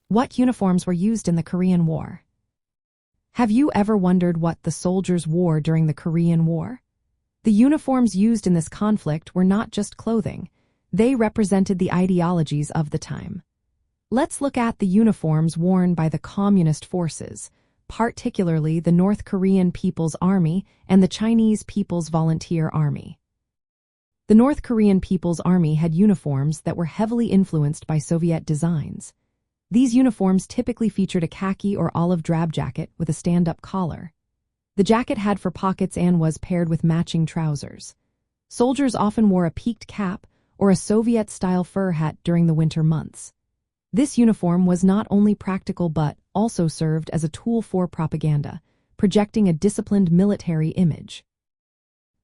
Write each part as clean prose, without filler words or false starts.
What uniforms were used in the Korean War? Have you ever wondered what the soldiers wore during the Korean War? The uniforms used in this conflict were not just clothing. They represented the ideologies of the time. Let's look at the uniforms worn by the Communist forces, particularly the North Korean People's Army and the Chinese People's Volunteer Army. The North Korean People's Army had uniforms that were heavily influenced by Soviet designs. These uniforms typically featured a khaki or olive drab jacket with a stand-up collar. The jacket had 4 pockets and was paired with matching trousers. Soldiers often wore a peaked cap or a Soviet-style fur hat during the winter months. This uniform was not only practical but also served as a tool for propaganda, projecting a disciplined military image.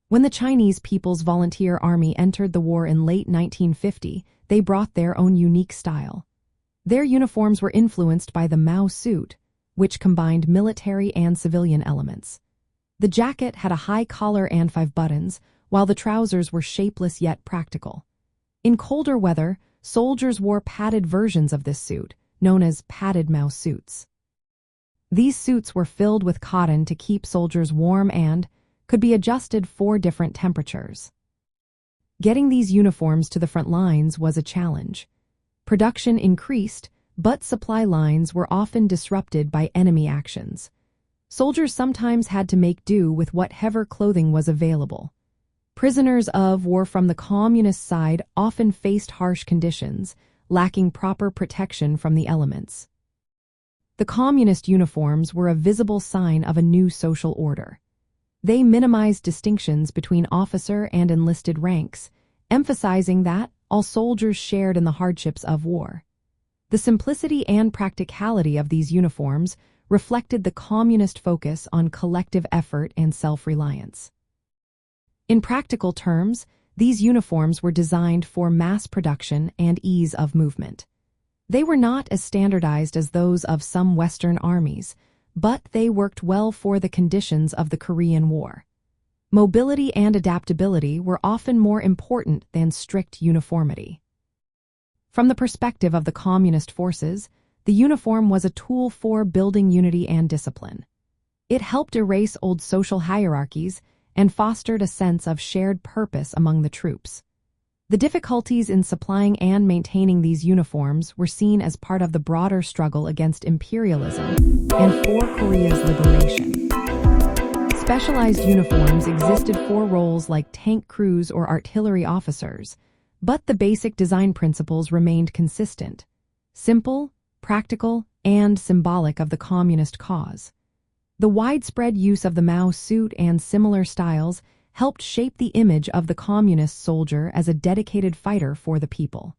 When the Chinese People's Volunteer Army entered the war in late 1950, they brought their own unique style. Their uniforms were influenced by the Mao suit, which combined military and civilian elements. The jacket had a high collar and 5 buttons, while the trousers were shapeless yet practical. In colder weather, soldiers wore padded versions of this suit, known as padded Mao suits. These suits were filled with cotton to keep soldiers warm and could be adjusted for different temperatures. Getting these uniforms to the front lines was a challenge. Production increased, but supply lines were often disrupted by enemy actions. Soldiers sometimes had to make do with whatever clothing was available. Prisoners of war from the communist side often faced harsh conditions, lacking proper protection from the elements. The communist uniforms were a visible sign of a new social order. They minimized distinctions between officer and enlisted ranks, emphasizing that all soldiers shared in the hardships of war. The simplicity and practicality of these uniforms reflected the communist focus on collective effort and self-reliance. In practical terms, these uniforms were designed for mass production and ease of movement. They were not as standardized as those of some Western armies, but they worked well for the conditions of the Korean War. Mobility and adaptability were often more important than strict uniformity. From the perspective of the communist forces, the uniform was a tool for building unity and discipline. It helped erase old social hierarchies and fostered a sense of shared purpose among the troops. The difficulties in supplying and maintaining these uniforms were seen as part of the broader struggle against imperialism and for Korea's liberation. Specialized uniforms existed for roles like tank crews or artillery officers, but the basic design principles remained consistent: simple, practical, and symbolic of the communist cause. The widespread use of the Mao suit and similar styles helped shape the image of the communist soldier as a dedicated fighter for the people.